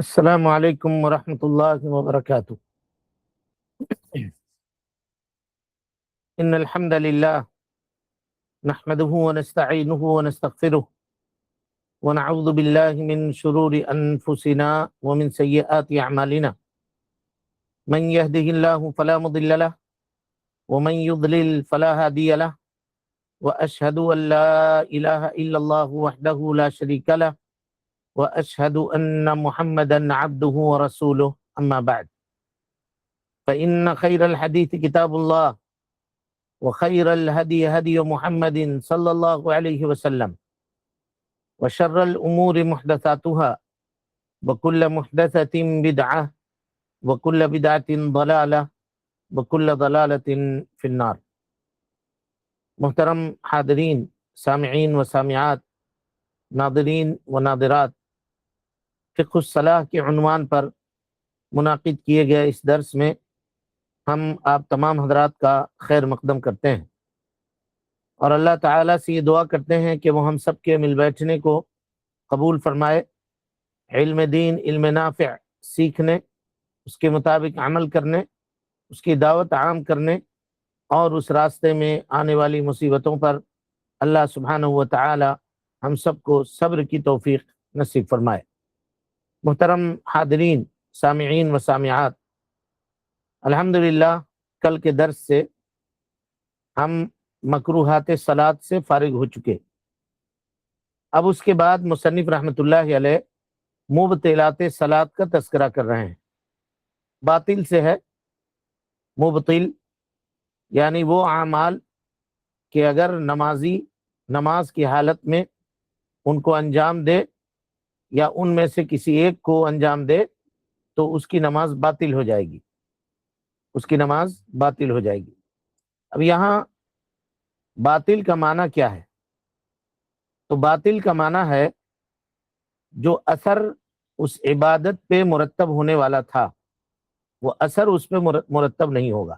السلام علیکم ورحمۃ اللہ وبرکاتہ۔ ان الحمد للہ نحمده ونستعینه ونستغفره ونعوذ باللہ من شرور انفسنا ومن سیئات اعمالنا، من يهده الله فلا مضل له ومن يضلل فلا هادي له، واشهد ان لا اله الا الله وحده لا شريك له، واشهد ان محمدا عبده ورسوله، اما بعد فان خير الحديث كتاب الله وخير الهدي هدي محمد صلى الله عليه وسلم، وشر الامور محدثاتها وكل محدثة بدعة وكل بدعة ضلالة وكل ضلالة في النار۔ محترم حاضرین، سامعین و سامعات، ناظرین و ناظرات، فقہ الصلاح کے عنوان پر منعقد کیے گئے اس درس میں ہم آپ تمام حضرات کا خیر مقدم کرتے ہیں، اور اللہ تعالیٰ سے یہ دعا کرتے ہیں کہ وہ ہم سب کے مل بیٹھنے کو قبول فرمائے، علم دین، علم نافع سیکھنے، اس کے مطابق عمل کرنے، اس کی دعوت عام کرنے، اور اس راستے میں آنے والی مصیبتوں پر اللہ سبحانہ و تعالی ہم سب کو صبر کی توفیق نصیب فرمائے۔ محترم حاضرین، سامعین و سامعات، الحمدللہ کل کے درس سے ہم مکروہات صلاۃ سے فارغ ہو چکے۔ اب اس کے بعد مصنف رحمۃ اللہ علیہ مبطلات صلاۃ کا تذکرہ کر رہے ہیں۔ باطل سے ہے مبطل، یعنی وہ اعمال کہ اگر نمازی نماز کی حالت میں ان کو انجام دے یا ان میں سے کسی ایک کو انجام دے تو اس کی نماز باطل ہو جائے گی، اس کی نماز باطل ہو جائے گی۔ اب یہاں باطل کا معنی کیا ہے؟ تو باطل کا معنی ہے جو اثر اس عبادت پہ مرتب ہونے والا تھا وہ اثر اس پہ مرتب نہیں ہوگا۔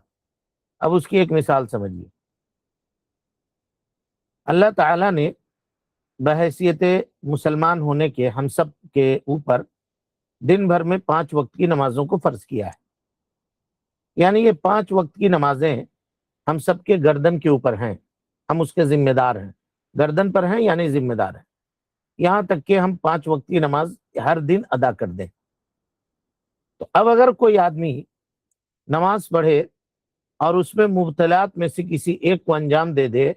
اب اس کی ایک مثال سمجھیے۔ اللہ تعالیٰ نے بحیثیت مسلمان ہونے کے ہم سب کے اوپر دن بھر میں 5 وقت کی نمازوں کو فرض کیا ہے، یعنی یہ 5 وقت کی نمازیں ہم سب کے گردن کے اوپر ہیں، ہم اس کے ذمہ دار ہیں، گردن پر ہیں یعنی ذمہ دار ہیں، یہاں تک کہ ہم 5 وقت کی نماز ہر دن ادا کر دیں۔ تو اب اگر کوئی آدمی نماز پڑھے اور اس میں مبطلات میں سے کسی ایک کو انجام دے دے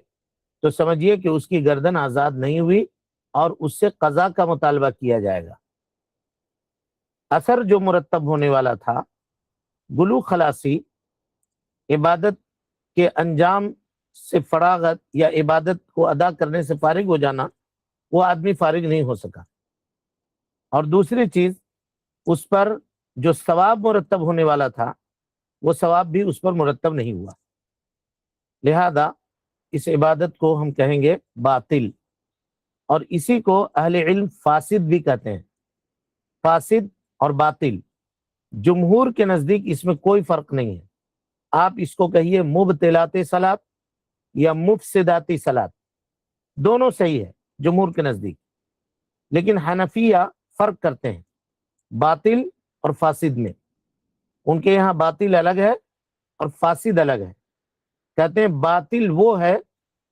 تو سمجھیے کہ اس کی گردن آزاد نہیں ہوئی اور اس سے قضا کا مطالبہ کیا جائے گا۔ اثر جو مرتب ہونے والا تھا، گلو خلاصی، عبادت کے انجام سے فراغت یا عبادت کو ادا کرنے سے فارغ ہو جانا، وہ آدمی فارغ نہیں ہو سکا۔ اور دوسری چیز، اس پر جو ثواب مرتب ہونے والا تھا وہ ثواب بھی اس پر مرتب نہیں ہوا، لہذا اس عبادت کو ہم کہیں گے باطل، اور اسی کو اہل علم فاسد بھی کہتے ہیں۔ فاسد اور باطل، جمہور کے نزدیک اس میں کوئی فرق نہیں ہے، آپ اس کو کہیے مبطلات صلاۃ یا مفسداتی صلاۃ، دونوں صحیح ہے جمہور کے نزدیک، لیکن حنفیہ فرق کرتے ہیں باطل اور فاسد میں۔ ان کے یہاں باطل الگ ہے اور فاسد الگ ہے۔ کہتے ہیں باطل وہ ہے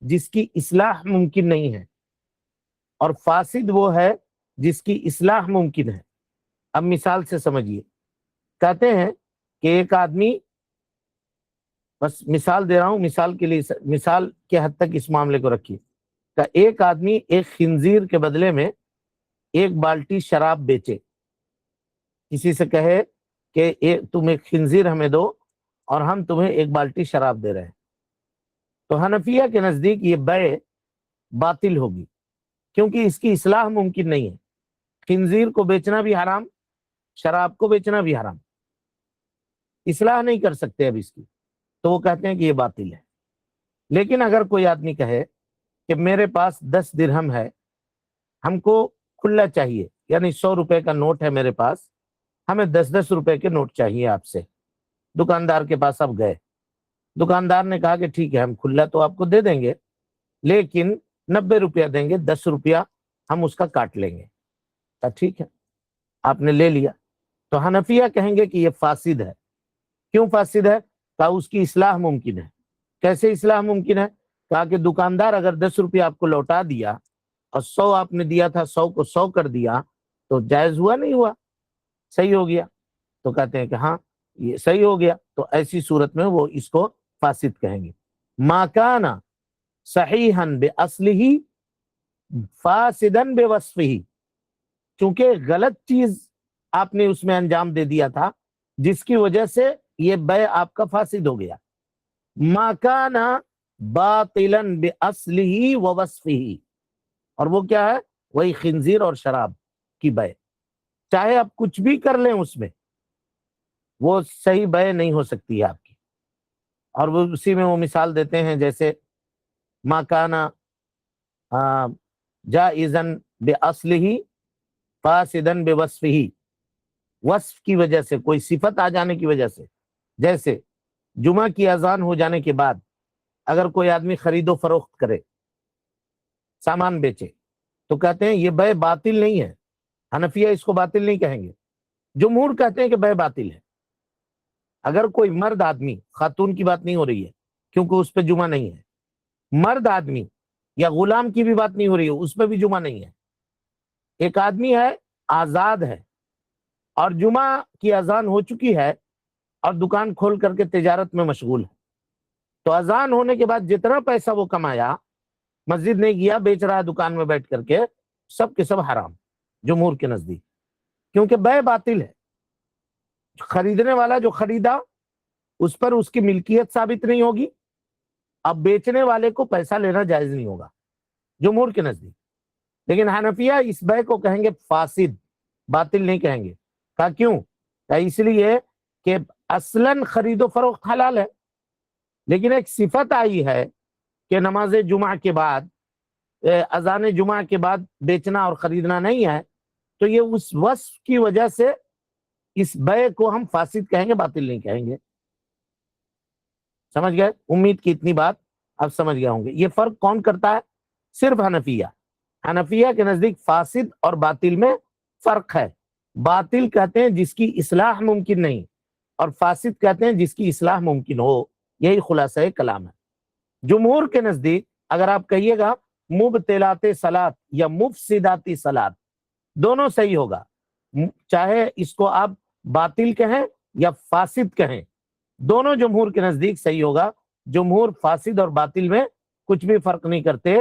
جس کی اصلاح ممکن نہیں ہے، اور فاسد وہ ہے جس کی اصلاح ممکن ہے۔ اب مثال سے سمجھیے۔ کہتے ہیں کہ ایک آدمی، بس مثال دے رہا ہوں، مثال کے لیے، مثال کے حد تک اس معاملے کو رکھیے، کہ ایک آدمی ایک خنزیر کے بدلے میں ایک بالٹی شراب بیچے، کسی سے کہے کہ تم ایک خنزیر ہمیں دو اور ہم تمہیں ایک بالٹی شراب دے رہے ہیں، تو حنفیہ کے نزدیک یہ بیع باطل ہوگی، کیونکہ اس کی اصلاح ممکن نہیں ہے۔ خنزیر کو بیچنا بھی حرام، شراب کو بیچنا بھی حرام، اصلاح نہیں کر سکتے اب اس کی، تو وہ کہتے ہیں کہ یہ باطل ہے۔ لیکن اگر کوئی آدمی کہے کہ میرے پاس 10 درہم ہے، ہم کو کھلا چاہیے، یعنی 100 روپے کا نوٹ ہے میرے پاس، ہمیں 10 روپے کے نوٹ چاہیے آپ سے، دکاندار کے پاس اب گئے، دکاندار نے کہا کہ ٹھیک ہے ہم کھلا تو آپ کو دے دیں گے، لیکن 90 روپیہ دیں گے، 10 روپیہ ہم اس کا کاٹ لیں گے۔ ٹھیک ہے، آپ نے لے لیا، تو حنفیہ کہیں گے کہ یہ فاسد ہے. کیوں فاسد ہے؟ کہا اس کی اصلاح ممکن ہے. کیسے اصلاح ممکن ہے؟ کہا کہ دکاندار اگر 10 روپے آپ کو لوٹا دیا اور 100 آپ نے دیا تھا 100 کو 100 کر دیا تو جائز ہوا نہیں ہوا؟ صحیح ہو گیا؟ تو کہتے ہیں کہ ہاں یہ صحیح ہو گیا. تو ایسی صورت میں وہ اس کو فاسد کہیں گے. ما کان صحیحا باصلہ فاسدا بوصفہ، چونکہ غلط چیز آپ نے اس میں انجام دے دیا تھا جس کی وجہ سے یہ بیع آپ کا فاسد ہو گیا. ما کان باطلا باصلہ ووصفہ، اور وہ کیا ہے؟ وہی خنزیر اور شراب کی بیع. چاہے آپ کچھ بھی کر لیں اس میں، وہ صحیح بیع نہیں ہو سکتی ہے آپ کی. اور وہ اسی میں وہ مثال دیتے ہیں جیسے ما کان جائزا باصلہ فاسدا بوصفہ، وصف کی وجہ سے، کوئی صفت آ جانے کی وجہ سے. جیسے جمعہ کی اذان ہو جانے کے بعد اگر کوئی آدمی خرید و فروخت کرے، سامان بیچے، تو کہتے ہیں یہ بیع باطل نہیں ہے. حنفیہ اس کو باطل نہیں کہیں گے. جمہور کہتے ہیں کہ بیع باطل ہے. اگر کوئی مرد آدمی، خاتون کی بات نہیں ہو رہی ہے کیونکہ اس پہ جمعہ نہیں ہے، مرد آدمی یا غلام کی بھی بات نہیں ہو رہی ہے، اس پہ بھی جمعہ نہیں ہے. ایک آدمی ہے آزاد ہے اور جمعہ کی اذان ہو چکی ہے اور دکان کھول کر کے تجارت میں مشغول ہے، تو اذان ہونے کے بعد جتنا پیسہ وہ کمایا مسجد نہیں گیا، بیچ رہا دکان میں بیٹھ کر کے، سب کے سب حرام جمہور کے نزدیک، کیونکہ بیع باطل ہے. خریدنے والا جو خریدا اس پر اس کی ملکیت ثابت نہیں ہوگی، اب بیچنے والے کو پیسہ لینا جائز نہیں ہوگا جمہور کے نزدیک. لیکن حنفیہ اس بیع کو کہیں گے فاسد، باطل نہیں کہیں گے. کہا کیوں؟ کہا اس لیے کہ اصلاً خرید و فروخت حلال ہے، لیکن ایک صفت آئی ہے کہ نماز جمعہ کے بعد، اذان جمعہ کے بعد بیچنا اور خریدنا نہیں ہے، تو یہ اس وصف کی وجہ سے اس بیع کو ہم فاسد کہیں گے، باطل نہیں کہیں گے. سمجھ گئے؟ امید کی اتنی بات اب سمجھ گئے ہوں گے. یہ فرق کون کرتا ہے؟ صرف حنفیہ. حنفیہ کے نزدیک فاسد اور باطل میں فرق ہے. باطل کہتے ہیں جس کی اصلاح ممکن نہیں، اور فاسد کہتے ہیں جس کی اصلاح ممکن ہو. یہی خلاصہ کلام ہے. جمہور کے نزدیک اگر آپ کہیے گا مبطلات صلاۃ یا مفسدات صلاۃ، دونوں صحیح ہوگا. چاہے اس کو آپ باطل کہیں یا فاسد کہیں، دونوں جمہور کے نزدیک صحیح ہوگا. جمہور فاسد اور باطل میں کچھ بھی فرق نہیں کرتے.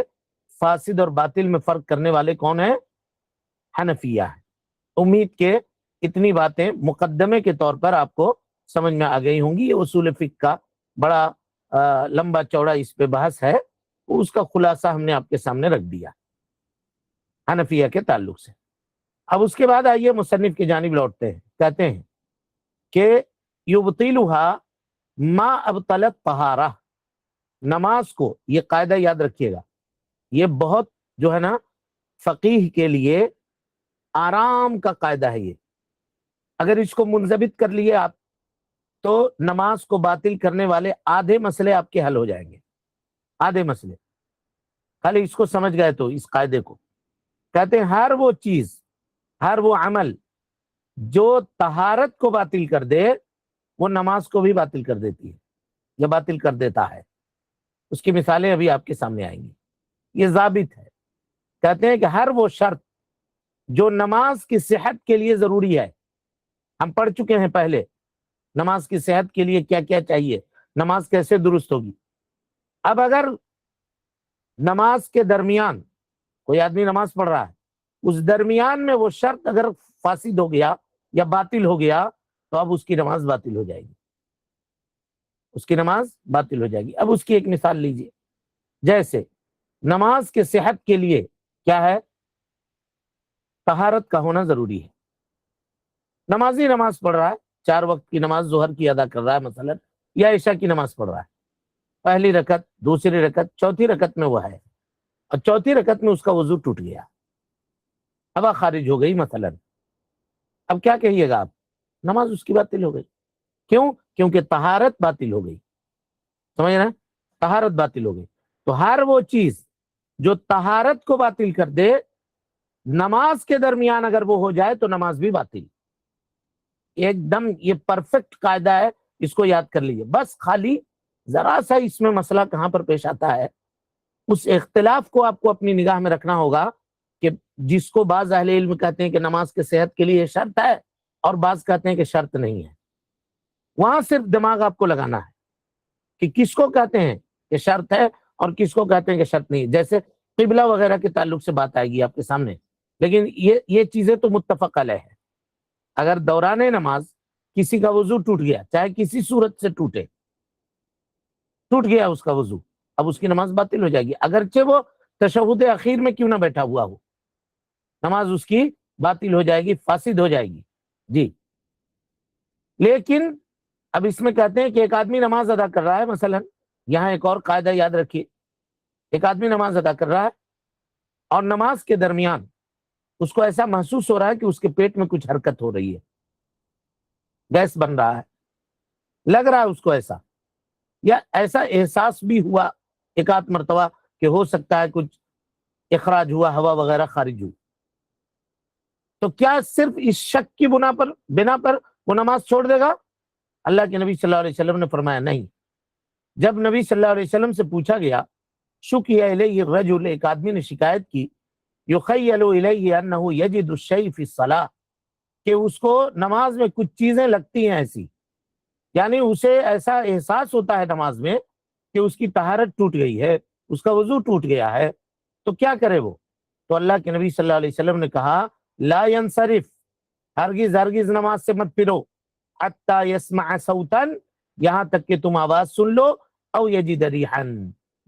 فاسد اور باطل میں فرق کرنے والے کون ہیں؟ حنفیہ ہے. امید کے اتنی باتیں مقدمے کے طور پر آپ کو سمجھ میں آ گئی ہوں گی. یہ اصول فقہ کا بڑا لمبا چوڑا اس پہ بحث ہے، اس کا خلاصہ ہم نے آپ کے سامنے رکھ دیا حنفیہ کے تعلق سے. اب اس کے بعد آئیے مصنف کی جانب لوٹتے ہیں. کہتے ہیں کہ یبطلها ما ابطلت طہارہ، نماز کو، یہ قاعدہ یاد رکھیے گا، یہ بہت جو ہے نا فقیہ کے لیے آرام کا قاعدہ ہے. یہ اگر اس کو منضبط کر لیے آپ تو نماز کو باطل کرنے والے آدھے مسئلے آپ کے حل ہو جائیں گے. آدھے مسئلے خالی اس کو سمجھ گئے تو اس قاعدے کو. کہتے ہیں ہر وہ چیز، ہر وہ عمل جو طہارت کو باطل کر دے وہ نماز کو بھی باطل کر دیتی ہے یا باطل کر دیتا ہے. اس کی مثالیں ابھی آپ کے سامنے آئیں گی. یہ ضابط ہے. کہتے ہیں کہ ہر وہ شرط جو نماز کی صحت کے لیے ضروری ہے، ہم پڑھ چکے ہیں پہلے نماز کی صحت کے لیے کیا کیا چاہیے، نماز کیسے درست ہوگی. اب اگر نماز کے درمیان کوئی آدمی نماز پڑھ رہا ہے، اس درمیان میں وہ شرط اگر فاسد ہو گیا یا باطل ہو گیا تو اب اس کی نماز باطل ہو جائے گی. اس کی نماز باطل ہو جائے گی. اب اس کی ایک مثال لیجئے. جیسے نماز کے صحت کے لیے کیا ہے؟ طہارت کا ہونا ضروری ہے. نمازی نماز پڑھ رہا ہے، 4 وقت کی نماز ظہر کی ادا کر رہا ہے مثلا، یا عشاء کی نماز پڑھ رہا ہے. پہلی رکعت، دوسری رکعت، چوتھی رکعت میں وہ ہے، اور چوتھی رکعت میں اس کا وضو ٹوٹ گیا، ہوا خارج ہو گئی مثلا. اب کیا کہیے گا آپ؟ نماز اس کی باطل ہو گئی. کیوں؟ کیونکہ طہارت باطل ہو گئی. سمجھ رہے ہیں؟ طہارت باطل ہو گئی. تو ہر وہ چیز جو طہارت کو باطل کر دے، نماز کے درمیان اگر وہ ہو جائے تو نماز بھی باطل. ایک دم یہ پرفیکٹ قاعدہ ہے، اس کو یاد کر لیجیے. بس خالی ذرا سا اس میں مسئلہ کہاں پر پیش آتا ہے، اس اختلاف کو آپ کو اپنی نگاہ میں رکھنا ہوگا کہ جس کو بعض اہل علم کہتے ہیں کہ نماز کے صحت کے لیے شرط ہے اور بعض کہتے ہیں کہ شرط نہیں ہے. وہاں صرف دماغ آپ کو لگانا ہے کہ کس کو کہتے ہیں کہ شرط ہے اور کس کو کہتے ہیں کہ شرط نہیں ہے. جیسے قبلہ وغیرہ کے تعلق سے بات آئے گی آپ کے سامنے، لیکن یہ چیزیں تو متفق علیہ ہے. اگر دوران نماز کسی کا وضو ٹوٹ گیا، چاہے کسی صورت سے ٹوٹ گیا اس کا وضو، اب اس کی نماز باطل ہو جائے گی، اگرچہ وہ تشہد اخیر میں کیوں نہ بیٹھا ہوا ہو، نماز اس کی باطل ہو جائے گی، فاسد ہو جائے گی. جی، لیکن اب اس میں کہتے ہیں کہ ایک آدمی نماز ادا کر رہا ہے، مثلا یہاں ایک اور قاعدہ یاد رکھیے، ایک آدمی نماز ادا کر رہا ہے اور نماز کے درمیان اس کو ایسا محسوس ہو رہا ہے کہ اس کے پیٹ میں کچھ حرکت ہو رہی ہے، گیس بن رہا ہے، لگ رہا ہے اس کو ایسا، یا ایسا احساس بھی ہوا ایک آدھ مرتبہ کہ ہو سکتا ہے کچھ اخراج ہوا، ہوا وغیرہ خارج ہوئی. تو کیا صرف اس شک کی بنا پر وہ نماز چھوڑ دے گا؟ اللہ کے نبی صلی اللہ علیہ وسلم نے فرمایا نہیں. جب نبی صلی اللہ علیہ وسلم سے پوچھا گیا، شکی الیہ الرجل، ایک آدمی نے شکایت کی، یخیل الیہ انہ یجد الشیء فی الصلاۃ، کہ اس کو نماز میں کچھ چیزیں لگتی ہیں ایسی، یعنی اسے ایسا احساس ہوتا ہے نماز میں کہ اس کی طہارت ٹوٹ گئی ہے، اس کا وضو ٹوٹ گیا ہے. تو کیا کرے وہ؟ تو اللہ کے نبی صلی اللہ علیہ وسلم نے کہا لا ینصرف، ہرگز نماز سے مت پھرو، حتی یسمع صوتا، یہاں تک کہ تم آواز سن لو، او یجد ریحا،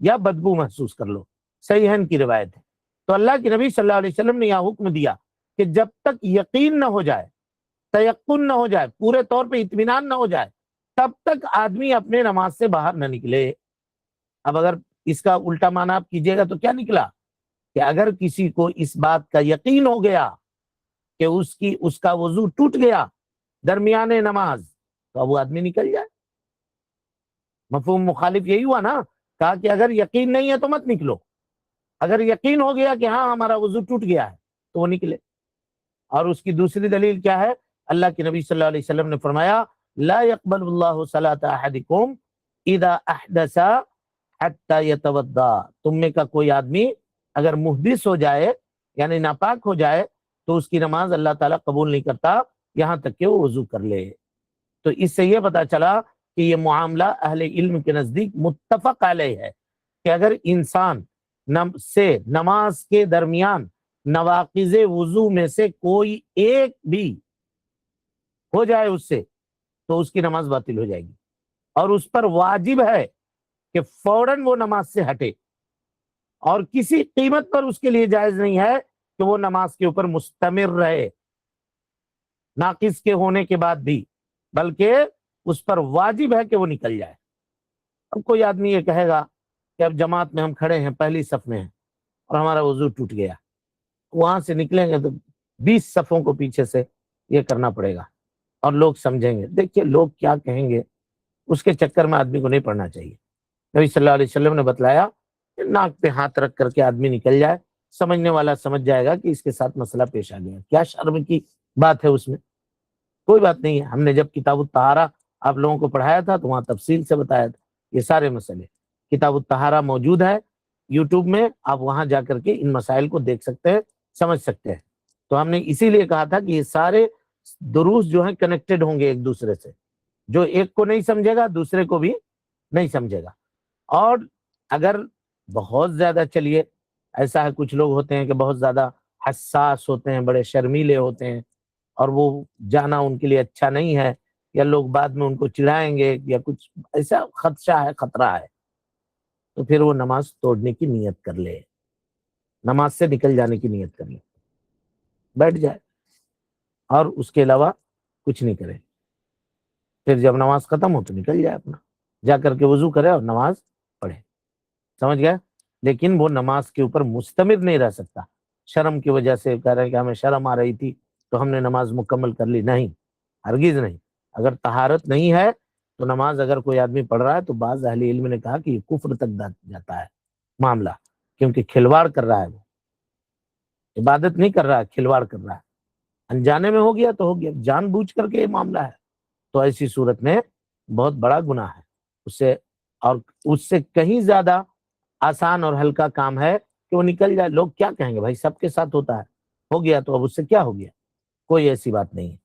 یا بدبو محسوس کر لو. صحیحین کی روایت ہے. تو اللہ کے نبی صلی اللہ علیہ وسلم نے یہ حکم دیا کہ جب تک یقین نہ ہو جائے، تیقن نہ ہو جائے، پورے طور پہ اطمینان نہ ہو جائے، تب تک آدمی اپنے نماز سے باہر نہ نکلے. اب اگر اس کا الٹا معنی آپ کیجئے گا تو کیا نکلا کہ اگر کسی کو اس بات کا یقین ہو گیا کہ اس کا وضو ٹوٹ گیا درمیان نماز، تو اب وہ آدمی نکل جائے. مفہوم مخالف یہی ہوا نا، کہا کہ اگر یقین نہیں ہے تو مت نکلو، اگر یقین ہو گیا کہ ہاں ہمارا وضو ٹوٹ گیا ہے تو وہ نکلے. اور اس کی دوسری دلیل کیا ہے؟ اللہ کے نبی صلی اللہ علیہ وسلم نے فرمایا لا يقبل اللہ صلاۃ احدکم اذا احدث حتی یتوضا، تم میں کا کوئی آدمی اگر محدث ہو جائے یعنی ناپاک ہو جائے تو اس کی نماز اللہ تعالیٰ قبول نہیں کرتا یہاں تک کہ وہ وضو کر لے. تو اس سے یہ پتا چلا کہ یہ معاملہ اہل علم کے نزدیک متفق علیہ ہے کہ اگر انسان سے نماز کے درمیان نواقض وضو میں سے کوئی ایک بھی ہو جائے اس سے، تو اس کی نماز باطل ہو جائے گی، اور اس پر واجب ہے کہ فوراً وہ نماز سے ہٹے، اور کسی قیمت پر اس کے لیے جائز نہیں ہے کہ وہ نماز کے اوپر مستمر رہے ناقص کے ہونے کے بعد بھی، بلکہ اس پر واجب ہے کہ وہ نکل جائے. اب کوئی آدمی یہ کہے گا کہ اب جماعت میں ہم کھڑے ہیں، پہلی صف میں ہیں اور ہمارا وضو ٹوٹ گیا، وہاں سے نکلیں گے تو 20 صفوں کو پیچھے سے یہ کرنا پڑے گا اور لوگ سمجھیں گے. دیکھیے لوگ کیا کہیں گے، اس کے چکر میں آدمی کو نہیں پڑنا چاہیے. نبی صلی اللہ علیہ وسلم نے بتلایا کہ ناک پہ ہاتھ رکھ کر کے آدمی نکل جائے، سمجھنے والا سمجھ جائے گا کہ اس کے ساتھ مسئلہ پیش آ گیا. کیا شرم کی بات ہے اس میں؟ کوئی بات نہیں ہے. ہم نے جب کتاب الطہارہ آپ لوگوں کو پڑھایا تھا تو وہاں تفصیل سے بتایا تھا یہ سارے مسئلے. کتاب الطہارہ موجود ہے یوٹیوب میں، آپ وہاں جا کر کے ان مسائل کو دیکھ سکتے ہیں، سمجھ سکتے ہیں. تو ہم نے اسی لیے کہا تھا کہ یہ سارے دروس جو ہیں کنیکٹڈ ہوں گے ایک دوسرے سے، جو ایک کو نہیں سمجھے گا دوسرے کو بھی نہیں سمجھے گا. اور اگر بہت زیادہ چلیے ایسا ہے، کچھ لوگ ہوتے ہیں کہ بہت زیادہ حساس ہوتے ہیں، بڑے شرمیلے ہوتے ہیں، اور وہ جانا ان کے لیے اچھا نہیں ہے، یا لوگ بعد میں ان کو چڑھائیں گے یا کچھ ایسا خدشہ ہے، خطرہ ہے، تو پھر وہ نماز توڑنے کی نیت کر لے، نماز سے نکل جانے کی نیت کر لے، بیٹھ جائے اور اس کے علاوہ کچھ نہیں کرے. پھر جب نماز ختم ہو تو نکل جائے، اپنا جا کر کے وضو کرے اور نماز پڑھے. سمجھ گئے؟ لیکن وہ نماز کے اوپر مستمر نہیں رہ سکتا. شرم کی وجہ سے کہہ رہے ہیں کہ ہمیں شرم آ رہی تھی تو ہم نے نماز مکمل کر لی، نہیں، ہرگز نہیں. اگر طہارت نہیں ہے تو نماز اگر کوئی آدمی پڑھ رہا ہے تو بعض اہل علم نے کہا کہ یہ کفر تک جاتا ہے معاملہ، کیونکہ کھلواڑ کر رہا ہے، وہ عبادت نہیں کر رہا ہے، کھلواڑ کر رہا ہے. انجانے میں ہو گیا تو ہو گیا، جان بوجھ کر کے یہ معاملہ ہے تو ایسی صورت میں بہت بڑا گناہ ہے اس سے کہیں زیادہ آسان اور ہلکا کام ہے کہ وہ نکل جائے۔ لوگ کیا کہیں گے، بھائی سب کے ساتھ ہوتا ہے، ہو گیا تو اب اس سے کیا ہو گیا، کوئی ایسی بات نہیں ہے۔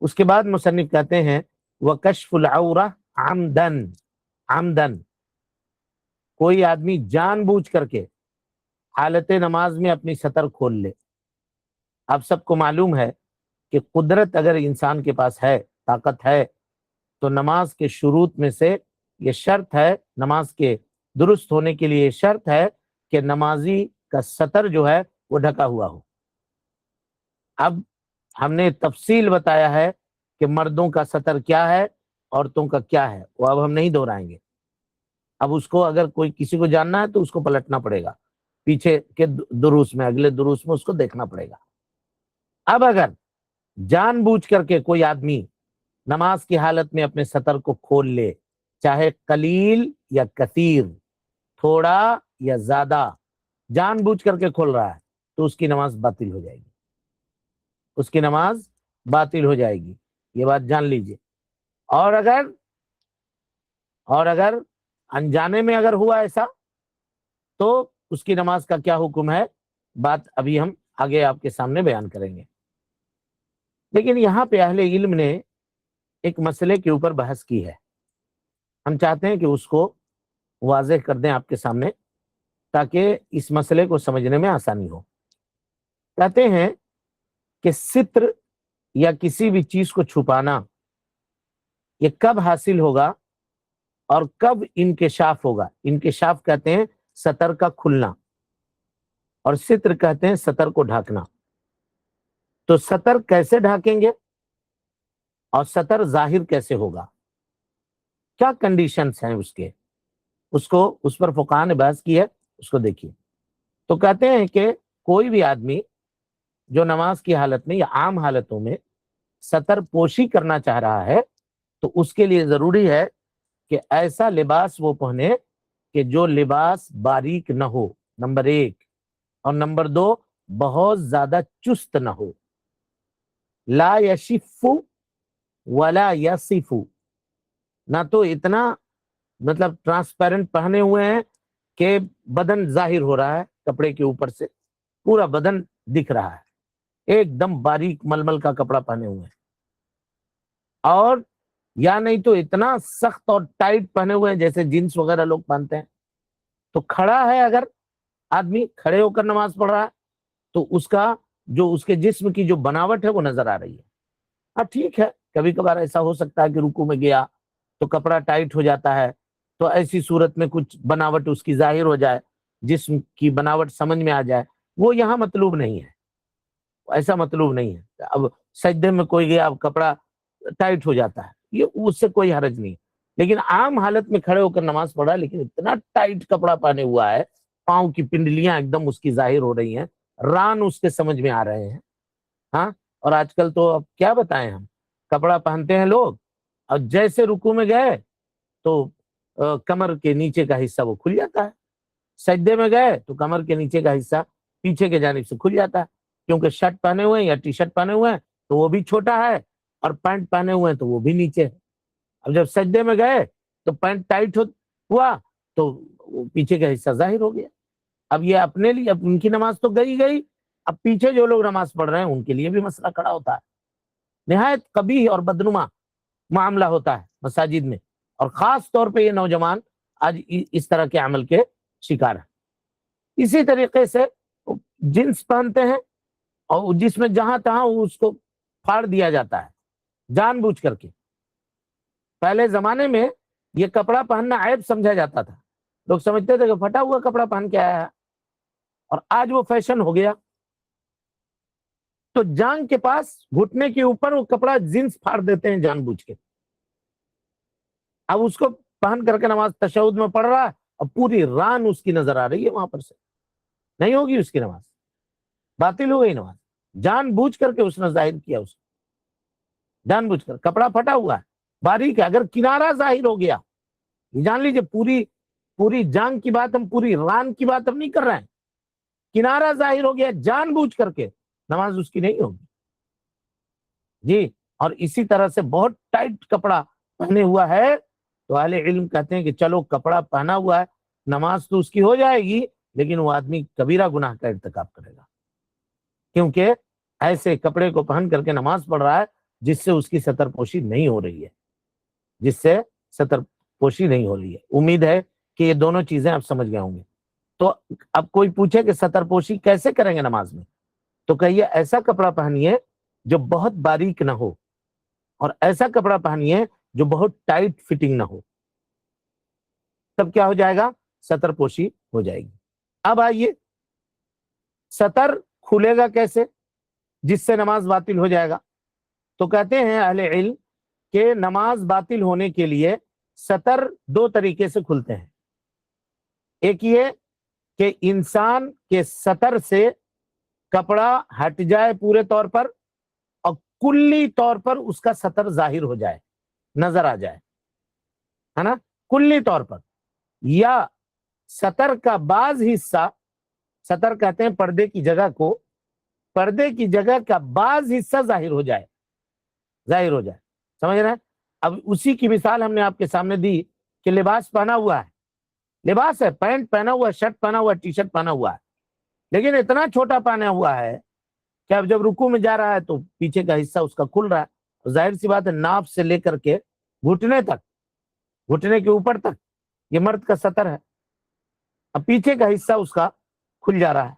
اس کے بعد مصنف کہتے ہیں وَكَشْفُ الْعَوْرَةِ عَمْدًا، کوئی آدمی جان بوجھ کر کے حالت نماز میں اپنی سطر کھول لے۔ آپ سب کو معلوم ہے کہ قدرت اگر انسان کے پاس ہے، طاقت ہے، تو نماز کے شروط میں سے یہ شرط ہے، نماز کے درست ہونے کے لیے یہ شرط ہے کہ نمازی کا سطر جو ہے وہ ڈھکا ہوا ہو۔ اب ہم نے تفصیل بتایا ہے کہ مردوں کا سطر کیا ہے، عورتوں کا کیا ہے، وہ اب ہم نہیں دہرائیں گے۔ اب اس کو اگر کوئی کسی کو جاننا ہے تو اس کو پلٹنا پڑے گا، پیچھے کے دروس میں، اگلے دروس میں اس کو دیکھنا پڑے گا۔ اب اگر جان بوجھ کر کے کوئی آدمی نماز کی حالت میں اپنے سطر کو کھول لے، چاہے قلیل یا کثیر، تھوڑا یا زیادہ، جان بوجھ کر کے کھول رہا ہے تو اس کی نماز باطل ہو جائے گی، اس کی نماز باطل ہو جائے گی، یہ بات جان لیجئے۔ اور اگر انجانے میں اگر ہوا ایسا تو اس کی نماز کا کیا حکم ہے، بات ابھی ہم آگے آپ کے سامنے بیان کریں گے۔ لیکن یہاں پہ اہل علم نے ایک مسئلے کے اوپر بحث کی ہے، ہم چاہتے ہیں کہ اس کو واضح کر دیں آپ کے سامنے تاکہ اس مسئلے کو سمجھنے میں آسانی ہو۔ کہتے ہیں کہ ستر یا کسی بھی چیز کو چھپانا یہ کب حاصل ہوگا اور کب انکشاف ہوگا؟ انکشاف کہتے ہیں سطر کا کھلنا، اور ستر کہتے ہیں سطر کو ڈھانکنا۔ تو سطر کیسے ڈھانکیں گے اور سطر ظاہر کیسے ہوگا، کیا کنڈیشنز ہیں اس پر فقہاء نے بحث کی ہے، اس کو دیکھیے۔ تو کہتے ہیں کہ کوئی بھی آدمی جو نماز کی حالت میں یا عام حالتوں میں سطر پوشی کرنا چاہ رہا ہے تو اس کے لیے ضروری ہے کہ ایسا لباس وہ پہنے کہ جو لباس باریک نہ ہو، نمبر ایک، اور نمبر دو بہت زیادہ چست نہ ہو۔ لا یشف ولا یصف، نہ تو اتنا مطلب ٹرانسپیرنٹ پہنے ہوئے ہیں کہ بدن ظاہر ہو رہا ہے، کپڑے کے اوپر سے پورا بدن دکھ رہا ہے، ایک دم باریک ململ کا کپڑا پہنے ہوئے ہیں، اور یا نہیں تو اتنا سخت اور ٹائٹ پہنے ہوئے ہیں جیسے جینس وغیرہ لوگ پہنتے ہیں۔ تو کھڑا ہے، اگر آدمی کھڑے ہو کر نماز پڑھ رہا ہے تو اس کے جسم کی جو بناوٹ ہے وہ نظر آ رہی ہے۔ ہاں ٹھیک ہے، کبھی کبھار ایسا ہو سکتا ہے کہ رکوع میں گیا تو کپڑا ٹائٹ ہو جاتا ہے، تو ایسی صورت میں کچھ بناوٹ اس کی ظاہر ہو جائے، جسم کی بناوٹ سمجھ میں آ جائے، وہ یہاں مطلوب نہیں ہے، ایسا مطلوب نہیں ہے۔ اب سجدے میں کوئی گیا، اب کپڑا ٹائٹ ہو جاتا ہے، یہ اس سے کوئی حرج نہیں، لیکن عام حالت میں کھڑے ہو کر نماز پڑھ رہا ہے لیکن اتنا ٹائٹ کپڑا پہنے ہوا ہے، پاؤں کی پنڈلیاں ایک دم اس کی ظاہر ہو رہی ہیں، ران اس کے سمجھ میں آ رہے ہیں۔ ہاں، اور آج کل تو اب کیا بتائیں، ہم کپڑا پہنتے ہیں لوگ اور جیسے رکوع میں گئے تو کمر کے نیچے کا حصہ وہ کھل جاتا ہے، سجدے میں گئے تو کمر کے نیچے کا حصہ پیچھے کے جانب سے کھل جاتا ہے، کیونکہ شرٹ پہنے ہوئے ہیں یا ٹی شرٹ پہنے ہوئے ہیں تو وہ بھی چھوٹا ہے، اور پینٹ پہنے ہوئے ہیں تو وہ بھی نیچے ہے۔ اب جب سجدے میں گئے تو پینٹ ٹائٹ ہوا تو پیچھے کا حصہ ظاہر ہو گیا۔ اب یہ اپنے لیے، اب ان کی نماز تو گئی، اب پیچھے جو لوگ نماز پڑھ رہے ہیں ان کے لیے بھی مسئلہ کھڑا ہوتا ہے۔ نہایت قبیح اور بدنما معاملہ ہوتا ہے مساجد میں، اور خاص طور پہ یہ نوجوان آج اس طرح کے عمل کے شکار ہیں۔ اسی طریقے سے جنس پہنتے ہیں اور جس میں جہاں تہاں اس کو پھاڑ دیا جاتا ہے جان بوجھ کر کے۔ پہلے زمانے میں یہ کپڑا پہننا عیب سمجھا جاتا تھا، لوگ سمجھتے تھے کہ پھٹا ہوا کپڑا پہن کے آیا ہے، اور آج وہ فیشن ہو گیا۔ تو جان کے پاس گھٹنے کے اوپر وہ کپڑا جنس پھاڑ دیتے ہیں جان بوجھ کے، اب اس کو پہن کر کے نماز تشہد میں پڑھ رہا ہے اور پوری ران اس کی نظر آ رہی ہے، وہاں پر سے نہیں ہوگی اس کی نماز، باطل ہو گئی نماز۔ جان بوجھ کر کے اس نے ظاہر کیا، اس جان بوجھ کر کپڑا پھٹا ہوا ہے، باریک ہے، اگر کنارہ ظاہر ہو گیا، جان لیجیے پوری جان کی بات، ہم پوری ران کی بات ہم نہیں کر رہے ہیں، کنارہ ظاہر ہو گیا جان بوجھ کر کے، نماز اس کی نہیں ہوگی۔ جی، اور اسی طرح سے بہت ٹائٹ کپڑا پہنے ہوا ہے تو اہل علم کہتے ہیں کہ چلو کپڑا پہنا ہوا ہے، نماز تو اس کی ہو جائے گی لیکن وہ آدمی کبیرہ گناہ کا ارتکاب کرے گا، کیونکہ ایسے کپڑے کو پہن کر کے نماز پڑھ رہا ہے جس سے اس کی ستر پوشی نہیں ہو رہی ہے، جس سے ستر پوشی نہیں ہو رہی ہے۔ امید ہے کہ یہ دونوں چیزیں آپ سمجھ گئے ہوں گے۔ تو اب کوئی پوچھے کہ ستر پوشی کیسے کریں گے نماز میں، تو کہیے ایسا کپڑا پہنیے جو بہت باریک نہ ہو، اور ایسا کپڑا پہنیے جو بہت ٹائٹ فٹنگ نہ ہو، تب کیا ہو جائے گا؟ ستر پوشی ہو جائے گی۔ اب آئیے، ستر کھلے گا کیسے جس سے نماز باطل ہو جائے گا؟ تو کہتے ہیں اہل علم کہ نماز باطل ہونے کے لیے ستر دو طریقے سے کھلتے ہیں۔ ایک یہ کہ انسان کے ستر سے کپڑا ہٹ جائے پورے طور پر اور کلی طور پر اس کا ستر ظاہر ہو جائے، نظر آ جائے، ہے نا، کلی طور پر۔ یا ستر کا بعض حصہ، ستر کہتے ہیں پردے کی جگہ کو، پردے کی جگہ کا بعض حصہ ظاہر ہو جائے، ظاہر ہو جائے، سمجھ رہے ہیں؟ اب اسی کی مثال ہم نے آپ کے سامنے دی کہ لباس پہنا ہوا ہے، لباس ہے، پینٹ پہنا ہوا ہے، شرٹ پہنا ہوا ہے، ٹی شرٹ پہنا ہوا ہے، لیکن اتنا چھوٹا پہنا ہوا ہے کہ اب جب رکوع میں جا رہا ہے تو پیچھے کا حصہ اس کا کھل رہا ہے، ظاہر سی بات ہے ناف سے لے کر کے گھٹنے تک، گھٹنے کے اوپر تک یہ مرد کا ستر ہے، اب پیچھے کا حصہ اس کا کھل جا رہا ہے،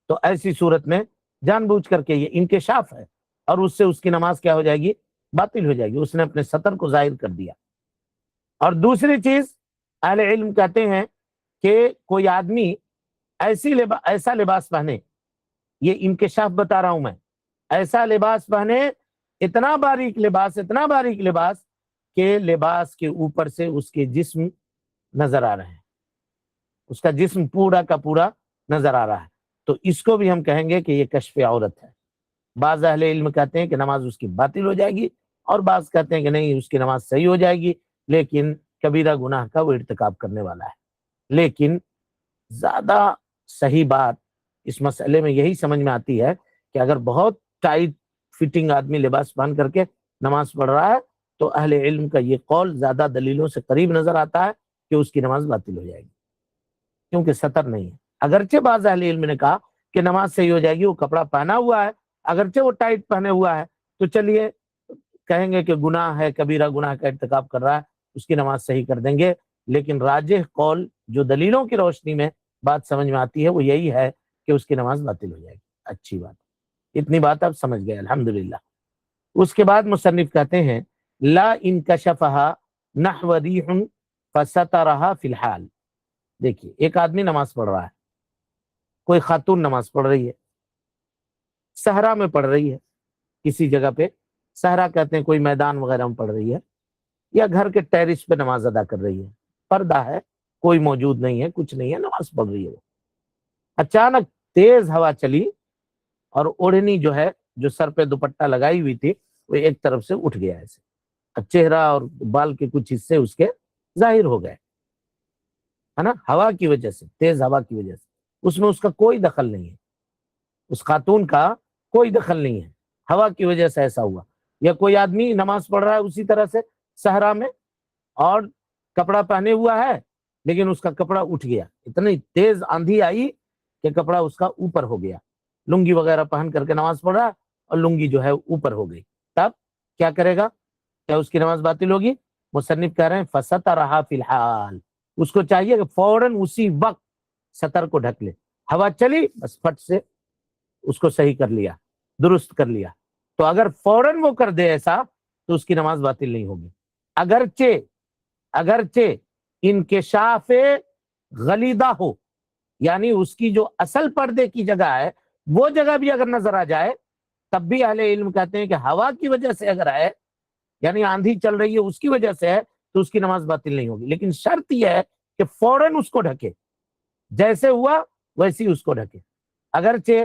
تو ایسی صورت میں جان بوجھ کر کے یہ انکشاف ہے اور اس سے اس کی نماز کیا ہو جائے گی؟ باطل ہو جائے گی، اس نے اپنے ستر کو ظاہر کر دیا۔ اور دوسری چیز اہل علم کہتے ہیں کہ کوئی آدمی ایسا لباس پہنے، یہ انکشاف بتا رہا ہوں میں، ایسا لباس پہنے، اتنا باریک لباس، اتنا باریک لباس کہ لباس کے اوپر سے اس کے جسم نظر آ رہے ہیں، اس کا جسم پورا کا پورا نظر آ رہا ہے، تو اس کو بھی ہم کہیں گے کہ یہ کشف عورت ہے۔ بعض اہل علم کہتے ہیں کہ نماز اس کی باطل ہو جائے گی، اور بعض کہتے ہیں کہ نہیں، اس کی نماز صحیح ہو جائے گی، لیکن کبیرہ گناہ کا وہ ارتکاب کرنے والا ہے۔ لیکن زیادہ صحیح بات اس مسئلے میں یہی سمجھ میں آتی ہے کہ اگر بہت ٹائٹ فٹنگ آدمی لباس پہن کر کے نماز پڑھ رہا ہے تو اہل علم کا یہ قول زیادہ دلیلوں سے قریب نظر آتا ہے کہ اس کی نماز باطل ہو جائے گی، کیونکہ ستر نہیں ہے۔ اگرچہ بعض اہل علم نے کہا کہ نماز صحیح ہو جائے گی، وہ کپڑا پہنا ہوا ہے، اگرچہ وہ ٹائٹ پہنے ہوا ہے، تو چلیے کہیں گے کہ گناہ ہے، کبیرہ گناہ کا ارتکاب کر رہا ہے، اس کی نماز صحیح کر دیں گے۔ لیکن راجح قول جو دلیلوں کی روشنی میں بات سمجھ میں آتی ہے وہ یہی ہے کہ اس کی نماز باطل ہو جائے گی۔ اچھی بات، اتنی بات آپ سمجھ گئے، الحمدللہ۔ اس کے بعد مصنف کہتے ہیں لا انکشفها نحو ریح فسترها فی الحال۔ دیکھیے ایک آدمی نماز پڑھ رہا ہے، کوئی خاتون نماز پڑھ رہی ہے، صحرا میں پڑھ رہی ہے، کسی جگہ پہ، صحرا کہتے ہیں کوئی میدان وغیرہ میں پڑھ رہی ہے، یا گھر کے ٹیرس پہ نماز ادا کر رہی ہے، پردہ ہے، کوئی موجود نہیں ہے، کچھ نہیں ہے، نماز پڑھ رہی ہے۔ وہ اچانک تیز ہوا چلی اور اوڑھنی جو ہے، جو سر پہ دوپٹہ لگائی ہوئی تھی، وہ ایک طرف سے اٹھ گیا ایسے، چہرہ اور بال کے کچھ حصے اس کے ظاہر ہو گئے، ہے نا، ہوا کی وجہ سے، تیز ہوا کی وجہ سے، اس میں اس کا کوئی دخل نہیں ہے، اس خاتون کا کوئی دخل نہیں ہے، ہوا کی وجہ سے ایسا ہوا۔ یا کوئی آدمی نماز پڑھ رہا ہے اسی طرح سے صحرا میں، اور کپڑا پہنے ہوا ہے لیکن اس کا کپڑا اٹھ گیا، اتنی تیز آندھی آئی کہ کپڑا اس کا اوپر ہو گیا، لنگی وغیرہ پہن کر کے نماز پڑھ رہا ہے اور لنگی جو ہے اوپر ہو گئی، تب کیا کرے گا؟ کیا اس کی نماز باطل ہوگی؟ مصنف کہہ رہے ہیں فسترہا فی الحال، اس کو چاہیے کہ فوراً اسی وقت ستر کو ڈھک لے، ہوا چلی بس فٹ سے اس کو صحیح کر لیا، درست کر لیا۔ تو اگر فوراً وہ کر دے ایسا تو اس کی نماز باطل نہیں ہوگی، اگرچہ انکشاف غلیظہ ہو، یعنی اس کی جو اصل پردے کی جگہ ہے وہ جگہ بھی اگر نظر آ جائے، تب بھی اہل علم کہتے ہیں کہ ہوا کی وجہ سے اگر ہے، یعنی آندھی چل رہی ہے اس کی وجہ سے ہے، تو اس کی نماز باطل نہیں ہوگی، لیکن شرط یہ ہے کہ فوراً اس کو ڈھکے، جیسے ہوا ویسی اس کو ڈھکے، اگرچہ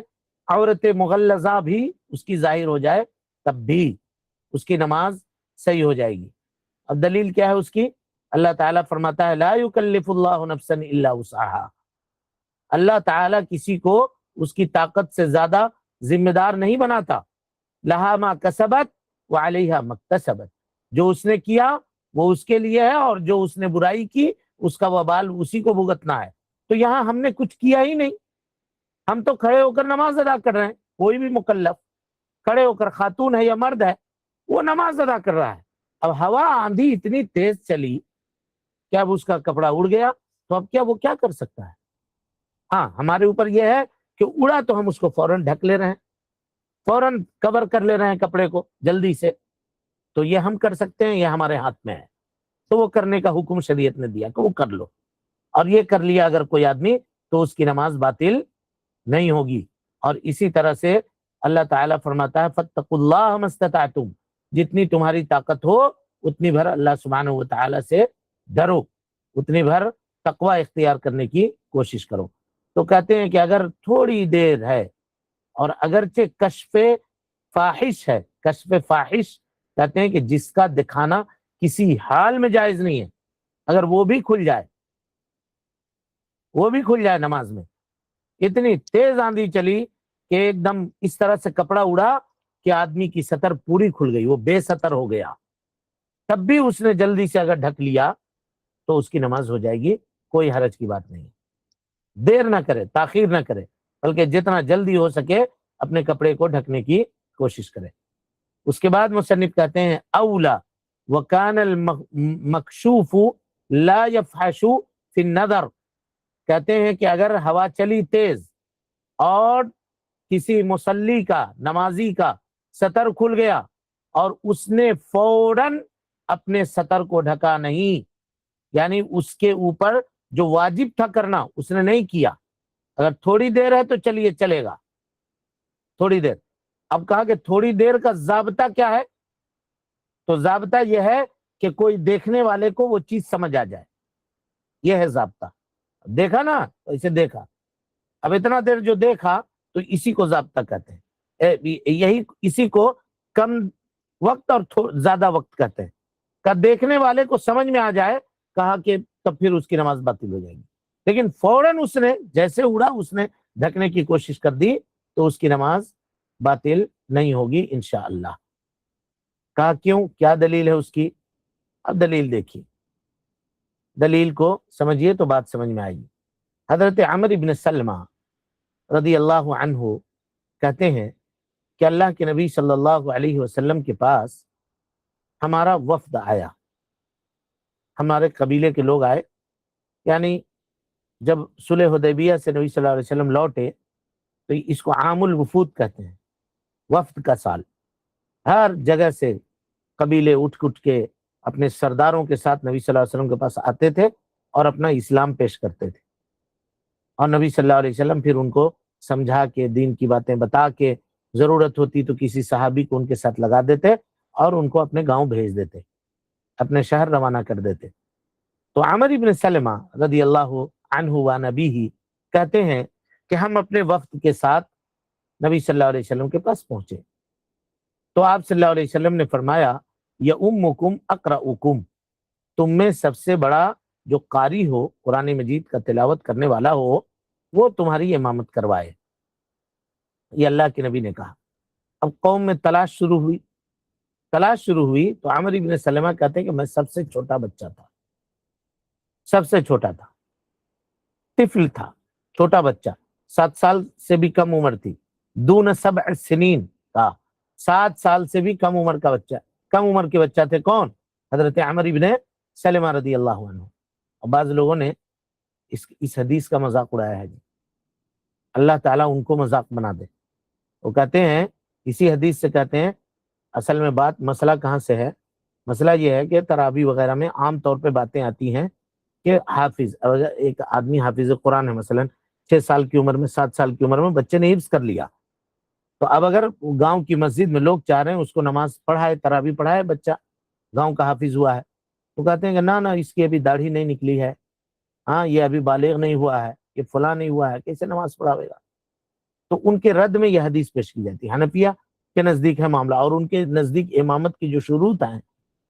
عورت مغلظہ بھی اس کی ظاہر ہو جائے تب بھی اس کی نماز صحیح ہو جائے گی۔ اب دلیل کیا ہے اس کی؟ اللہ تعالیٰ فرماتا ہے لا یکلف اللہ نفسا الا وسعها، اللہ تعالیٰ کسی کو اس کی طاقت سے زیادہ ذمہ دار نہیں بناتا، لہا ما کسبت وعلیہا مکتسبت، جو اس نے کیا وہ اس کے لیے ہے، اور جو اس نے برائی کی اس کا وبال اسی کو بھگتنا ہے۔ تو یہاں ہم نے کچھ کیا ہی نہیں، ہم تو کھڑے ہو کر نماز ادا کر رہے ہیں۔ کوئی بھی مکلف کھڑے ہو کر، خاتون ہے یا مرد ہے، وہ نماز ادا کر رہا ہے۔ اب ہوا آندھی اتنی تیز چلی کہ اب اس کا کپڑا اڑ گیا، تو اب کیا وہ کیا کر سکتا ہے؟ ہاں، ہمارے اوپر یہ ہے کہ اڑا تو ہم اس کو فوراً ڈھک لے رہے ہیں، فوراً کور کر لے رہے ہیں کپڑے کو جلدی سے۔ تو یہ ہم کر سکتے ہیں، یہ ہمارے ہاتھ میں ہے، تو وہ کرنے کا حکم شریعت نے دیا کہ وہ کر لو، اور یہ کر لیا اگر کوئی آدمی تو اس کی نماز باطل نہیں ہوگی۔ اور اسی طرح سے اللہ تعالیٰ فرماتا ہے فاتقوا اللہ ما استطعتم، جتنی تمہاری طاقت ہو اتنی بھر اللہ سبحانہ و تعالیٰ سے ڈرو، اتنی بھر تقوی اختیار کرنے کی کوشش کرو۔ تو کہتے ہیں کہ اگر تھوڑی دیر ہے، اور اگرچہ کشف فاحش ہے، کشف فاحش کہتے ہیں کہ جس کا دکھانا کسی حال میں جائز نہیں ہے، اگر وہ بھی کھل جائے، وہ بھی کھل جائے نماز میں، اتنی تیز آندھی چلی کہ ایک دم اس طرح سے کپڑا اڑا کہ آدمی کی سطر پوری کھل گئی، وہ بے سطر ہو گیا، تب بھی اس نے جلدی سے اگر ڈھک لیا تو اس کی نماز ہو جائے گی، کوئی حرج کی بات نہیں۔ دیر نہ کرے، تاخیر نہ کرے، بلکہ جتنا جلدی ہو سکے اپنے کپڑے کو ڈھکنے کی کوشش کرے۔ اس کے بعد مصنف کہتے ہیں اولا وکان المکشوف لا یفحش فی النظر، کہتے ہیں کہ اگر ہوا چلی تیز اور کسی مصلی کا، نمازی کا سطر کھل گیا اور اس نے فوراً اپنے سطر کو ڈھکا نہیں، یعنی اس کے اوپر جو واجب تھا کرنا اس نے نہیں کیا، اگر تھوڑی دیر ہے تو چلیے چلے گا تھوڑی دیر۔ اب کہا کہ تھوڑی دیر کا ضابطہ کیا ہے؟ تو ضابطہ یہ ہے کہ کوئی دیکھنے والے کو وہ چیز سمجھ آ جائے، یہ ہے ضابطہ۔ دیکھا نا، اسے دیکھا، اب اتنا دیر جو دیکھا تو اسی کو ضابطہ کہتے ہیں، یہی اسی کو کم وقت اور زیادہ وقت کہتے ہیں، کہ دیکھنے والے کو سمجھ میں آ جائے، کہا کہ تب پھر اس کی نماز باطل ہو جائے گی۔ لیکن فوراً اس نے جیسے اڑا اس نے ڈھکنے کی کوشش کر دی تو اس کی نماز باطل نہیں ہوگی انشاءاللہ۔ کہا کیوں، کیا دلیل ہے اس کی؟ اب دلیل دیکھیے، دلیل کو سمجھیے تو بات سمجھ میں آئے گی۔ حضرت عمر بن سلمہ رضی اللہ عنہ کہتے ہیں کہ اللہ کے نبی صلی اللہ علیہ وسلم کے پاس ہمارا وفد آیا، ہمارے قبیلے کے لوگ آئے، یعنی جب صلح حدیبیہ سے نبی صلی اللہ علیہ وسلم لوٹے تو اس کو عام الوفود کہتے ہیں، وفد کا سال۔ ہر جگہ سے قبیلے اٹھ کے اپنے سرداروں کے ساتھ نبی صلی اللہ علیہ وسلم کے پاس آتے تھے اور اپنا اسلام پیش کرتے تھے، اور نبی صلی اللہ علیہ وسلم پھر ان کو سمجھا کے، دین کی باتیں بتا کے، ضرورت ہوتی تو کسی صحابی کو ان کے ساتھ لگا دیتے اور ان کو اپنے گاؤں بھیج دیتے، اپنے شہر روانہ کر دیتے۔ تو عمر بن سلمہ رضی اللہ عنہ و نبیہ کہتے ہیں کہ ہم اپنے وفد کے ساتھ نبی صلی اللہ علیہ وسلم کے پاس پہنچے تو آپ صلی اللہ علیہ وسلم نے فرمایا یؤمکم اقرؤکم، تم میں سب سے بڑا جو قاری ہو، قرآن مجید کا تلاوت کرنے والا ہو، وہ تمہاری امامت کروائے، یہ اللہ کے نبی نے کہا۔ اب قوم میں تلاش شروع ہوئی تو عمر بن سلمہ کہتے ہیں کہ میں سب سے چھوٹا بچہ تھا، سب سے چھوٹا تھا، طفل تھا، چھوٹا بچہ، 7 سال سے بھی کم عمر تھی، دون 7 سنین تھا، 7 سال سے بھی کم عمر کا بچہ، کم عمر کے بچہ تھے کون؟ حضرت عمر بن سلمہ رضی اللہ عنہ۔ اور بعض لوگوں نے اس حدیث کا مذاق اڑایا ہے، اللہ تعالیٰ ان کو مذاق بنا دے۔ وہ کہتے ہیں، اسی حدیث سے کہتے ہیں اصل میں بات مسئلہ کہاں سے ہے؟ مسئلہ یہ ہے کہ تراویح وغیرہ میں عام طور پہ باتیں آتی ہیں کہ حافظ، اگر ایک آدمی حافظ قرآن ہے، مثلا 6 سال کی عمر میں، 7 سال کی عمر میں بچے نے حفظ کر لیا، تو اب اگر گاؤں کی مسجد میں لوگ چاہ رہے ہیں اس کو نماز پڑھائے، تراویح پڑھائے، بچہ گاؤں کا حافظ ہوا ہے، تو کہتے ہیں کہ نہ اس کی ابھی داڑھی نہیں نکلی ہے، ہاں یہ ابھی بالغ نہیں ہوا ہے، یہ فلاں نہیں ہوا ہے، کیسے نماز پڑھاوے گا؟ تو ان کے رد میں یہ حدیث پیش کی جاتی ہے۔ حنفیہ کے نزدیک ہے معاملہ، اور ان کے نزدیک امامت کی جو شروط ہیں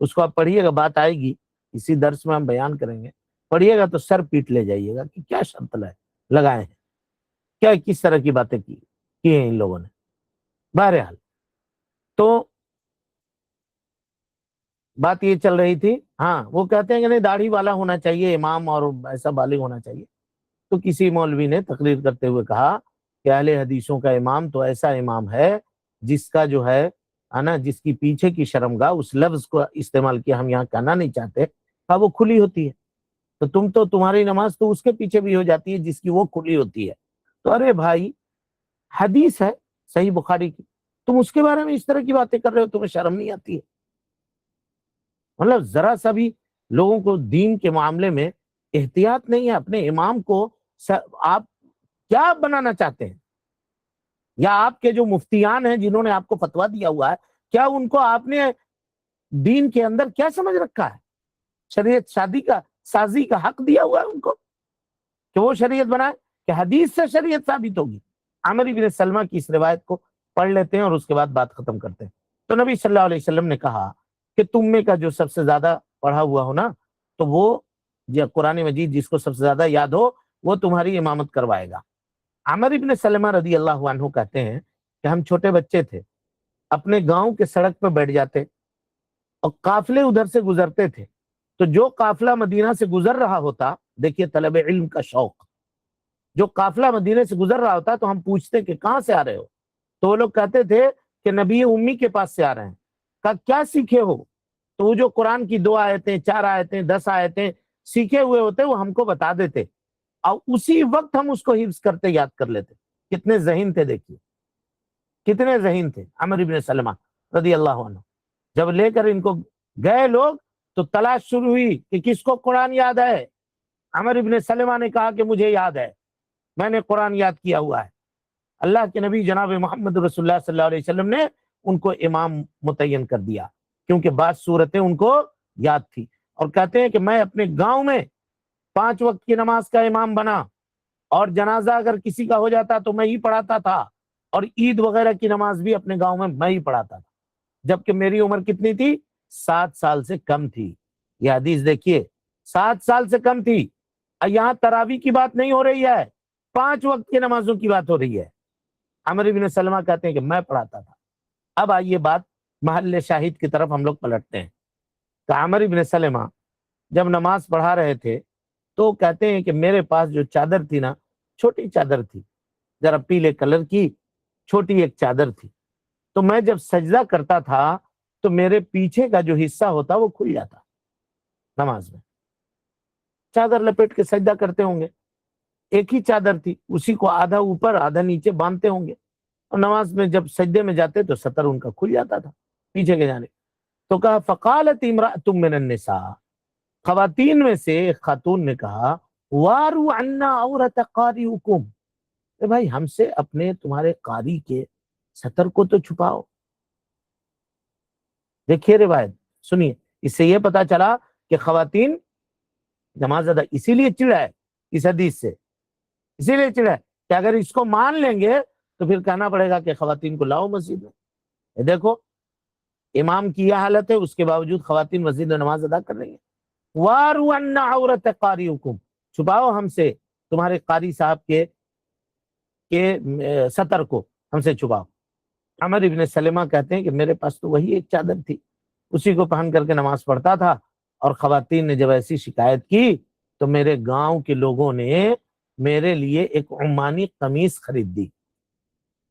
اس کو آپ پڑھیے گا، بات آئے گی اسی درس میں ہم بیان کریں گے، پڑھیے گا تو سر پیٹ لے جائیے گا کہ کیا شرط لگائے ہیں، کیا کس طرح کی باتیں کی ہیں ان لوگوں نے۔ بہرحال تو بات یہ چل رہی تھی، ہاں وہ کہتے ہیں کہ نہیں داڑھی والا ہونا چاہیے امام اور ایسا بالغ ہونا چاہیے. تو کسی مولوی نے تقریر کرتے ہوئے کہا کہ اہل حدیثوں کا امام تو ایسا امام ہے جس کا جو ہے نا جس کی پیچھے کی شرمگاہ، اس لفظ کو استعمال کیا ہم یہاں کہنا نہیں چاہتے، کہا وہ کھلی ہوتی ہے. تو تمہاری نماز تو اس کے پیچھے بھی ہو جاتی ہے جس کی وہ کھلی ہوتی ہے. تو ارے بھائی حدیث ہے صحیح بخاری کی، تم اس کے بارے میں اس طرح کی باتیں کر رہے ہو، تمہیں شرم نہیں آتی ہے؟ مطلب ذرا سا بھی لوگوں کو دین کے معاملے میں احتیاط نہیں ہے. اپنے امام کو آپ کیا بنانا چاہتے ہیں؟ یا آپ کے جو مفتیان ہیں جنہوں نے آپ کو فتویٰ دیا ہوا ہے، کیا ان کو آپ نے دین کے اندر کیا سمجھ رکھا ہے؟ شریعت سازی کا حق دیا ہوا ہے ان کو کہ وہ شریعت بنائے کہ حدیث سے شریعت ثابت ہوگی. عامر بن سلمہ کی اس روایت کو پڑھ لیتے ہیں اور اس کے بعد بات ختم کرتے ہیں. تو نبی صلی اللہ علیہ وسلم نے کہا کہ تم میں کا جو سب سے زیادہ پڑھا ہوا ہو نا، تو وہ قرآن مجید جس کو سب سے زیادہ یاد ہو وہ تمہاری امامت کروائے گا. عامر بن سلمہ رضی اللہ عنہ کہتے ہیں کہ ہم چھوٹے بچے تھے، اپنے گاؤں کے سڑک پہ بیٹھ جاتے اور قافلے ادھر سے گزرتے تھے. تو جو قافلہ مدینہ سے گزر رہا ہوتا، دیکھیے طلب علم کا شوق، جو قافلہ مدینے سے گزر رہا ہوتا تو ہم پوچھتے کہ کہاں سے آ رہے ہو؟ تو وہ لوگ کہتے تھے کہ نبی امی کے پاس سے آ رہے ہیں. کہا کیا سیکھے ہو؟ تو وہ جو قرآن کی 2 آیتیں 4 آیتیں 10 آیتیں سیکھے ہوئے ہوتے وہ ہم کو بتا دیتے اور اسی وقت ہم اس کو حفظ کرتے یاد کر لیتے. کتنے ذہین تھے، دیکھیے کتنے ذہین تھے عمر بن سلمہ رضی اللہ عنہ. جب لے کر ان کو گئے لوگ تو تلاش شروع ہوئی کہ کس کو قرآن یاد ہے. عمر بن سلمہ نے کہا کہ مجھے یاد ہے، میں نے قرآن یاد کیا ہوا ہے. اللہ کے نبی جناب محمد رسول اللہ صلی اللہ علیہ وسلم نے ان کو امام متعین کر دیا کیونکہ بعض صورتیں ان کو یاد تھی. اور کہتے ہیں کہ میں اپنے گاؤں میں 5 وقت کی نماز کا امام بنا اور جنازہ اگر کسی کا ہو جاتا تو میں ہی پڑھاتا تھا اور عید وغیرہ کی نماز بھی اپنے گاؤں میں ہی پڑھاتا تھا، جبکہ میری عمر کتنی تھی؟ 7 سال سے کم تھی. یہ حدیث دیکھیے 7 سال سے کم تھی. یہاں تراویح کی بات نہیں ہو رہی ہے، 5 وقت کی نمازوں کی بات ہو رہی ہے. عمر بن سلمہ کہتے ہیں کہ میں پڑھاتا تھا. اب آئیے بات محل شاہد کی طرف ہم لوگ پلٹتے ہیں. کہ عمر بن سلمہ جب نماز پڑھا رہے تھے تو کہتے ہیں کہ میرے پاس جو چادر تھی نا، چھوٹی چادر تھی، ذرا پیلے کلر کی چھوٹی ایک چادر تھی. تو میں جب سجدہ کرتا تھا تو میرے پیچھے کا جو حصہ ہوتا وہ کھل جاتا. نماز میں چادر لپیٹ کے سجدہ کرتے ہوں گے، ایک ہی چادر تھی، اسی کو آدھا اوپر آدھا نیچے باندھتے ہوں گے اور نماز میں جب سجدے میں جاتے تو سطر ان کا کھل جاتا تھا پیچھے کے جانے. تو کہا فقالت امرأۃ من النساء، خواتین میں سے ایک خاتون نے کہا وارو عنا عورت قاریکم، کہ بھائی ہم سے اپنے تمہارے قاری کے سطر کو تو چھپاؤ. دیکھیے روایت سنیے، اس سے یہ پتا چلا کہ خواتین نماز ادا اسی لیے چڑھا ہے اس حدیث سے، اسی لیے چڑھا ہے کہ اگر اس کو مان لیں گے تو پھر کہنا پڑے گا کہ خواتین کو لاؤ مسجد میں. دیکھو امام کی یہ حالت ہے، اس کے باوجود خواتین مسجد میں نماز ادا کر رہی ہیں. وارو عنا عورت قاریکم، چھپاؤ ہم سے تمہارے قاری صاحب کے سطر کو، ہم سے چھپاؤ. عمر ابن سلمہ کہتے ہیں کہ میرے پاس تو وہی ایک چادر تھی، اسی کو پہن کر کے نماز پڑھتا تھا. اور خواتین نے جب ایسی شکایت کی تو میرے گاؤں کے لوگوں نے میرے لیے ایک عمانی قمیص خرید دی.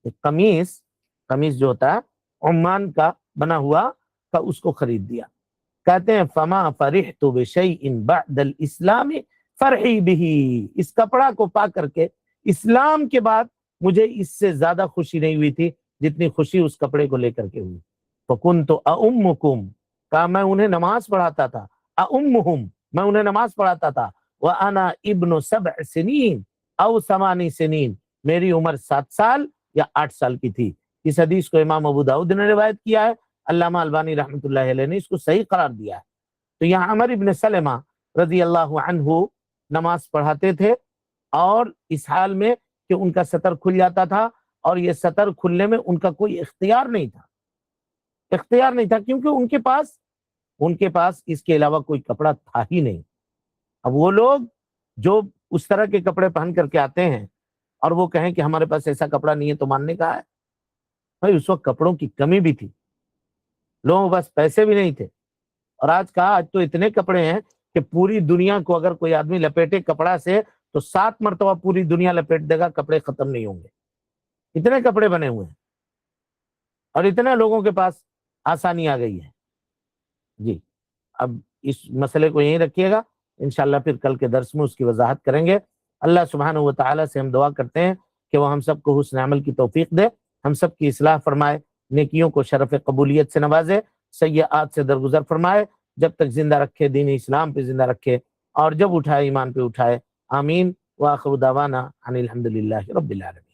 ایک قمیص جو ہوتا ہے عمان کا بنا ہوا کا، اس کو خرید دیا. کہتے ہیں فما فرحت بشیء بعد الاسلام فرحی به، اس کپڑا کو پا کر کے اسلام کے بعد مجھے اس سے زیادہ خوشی نہیں ہوئی تھی جتنی خوشی اس کپڑے کو لے کر کے ہوئی. فکنت اؤمکم، کہا میں انہیں نماز پڑھاتا تھا، اؤمہم میں انہیں نماز پڑھاتا تھا، وانا ابن 7 سنین او 8 سنین، میری عمر 7 سال یا 8 سال کی تھی. اس حدیث کو امام ابو داؤد نے روایت کیا ہے، علامہ البانی رحمۃ اللہ علیہ نے اس کو صحیح قرار دیا ہے. تو یہاں عمر ابن سلمہ رضی اللہ عنہ نماز پڑھاتے تھے اور اس حال میں کہ ان کا سطر کھل جاتا تھا، اور یہ سطر کھلنے میں ان کا کوئی اختیار نہیں تھا کیونکہ ان کے پاس اس کے علاوہ کوئی کپڑا تھا ہی نہیں. اب وہ لوگ جو اس طرح کے کپڑے پہن کر کے آتے ہیں اور وہ کہیں کہ ہمارے پاس ایسا کپڑا نہیں ہے تو ماننے کا ہے؟ بھائی اس وقت کپڑوں کی کمی بھی تھی، لوگوں کے پاس پیسے بھی نہیں تھے اور آج تو اتنے کپڑے ہیں کہ پوری دنیا کو اگر کوئی آدمی لپیٹے کپڑا سے تو 7 مرتبہ پوری دنیا لپیٹ دے گا، کپڑے ختم نہیں ہوں گے، اتنے کپڑے بنے ہوئے ہیں اور اتنے لوگوں کے پاس آسانی آ گئی ہے۔ جی اب اس مسئلے کو یہیں رکھیے گا، انشاءاللہ پھر کل کے درس میں اس کی وضاحت کریں گے۔ اللہ سبحانہ و تعالیٰ سے ہم دعا کرتے ہیں کہ وہ ہم سب کو حسن عمل کی توفیق دے، ہم سب کی اصلاح فرمائے، نیکیوں کو شرف قبولیت سے نوازے، سیئات سے درگزر فرمائے، جب تک زندہ رکھے دین اسلام پہ زندہ رکھے، اور جب اٹھائے ایمان پہ اٹھائے۔ آمین۔ وآخر دعوانا ان الحمدللہ رب العالمین۔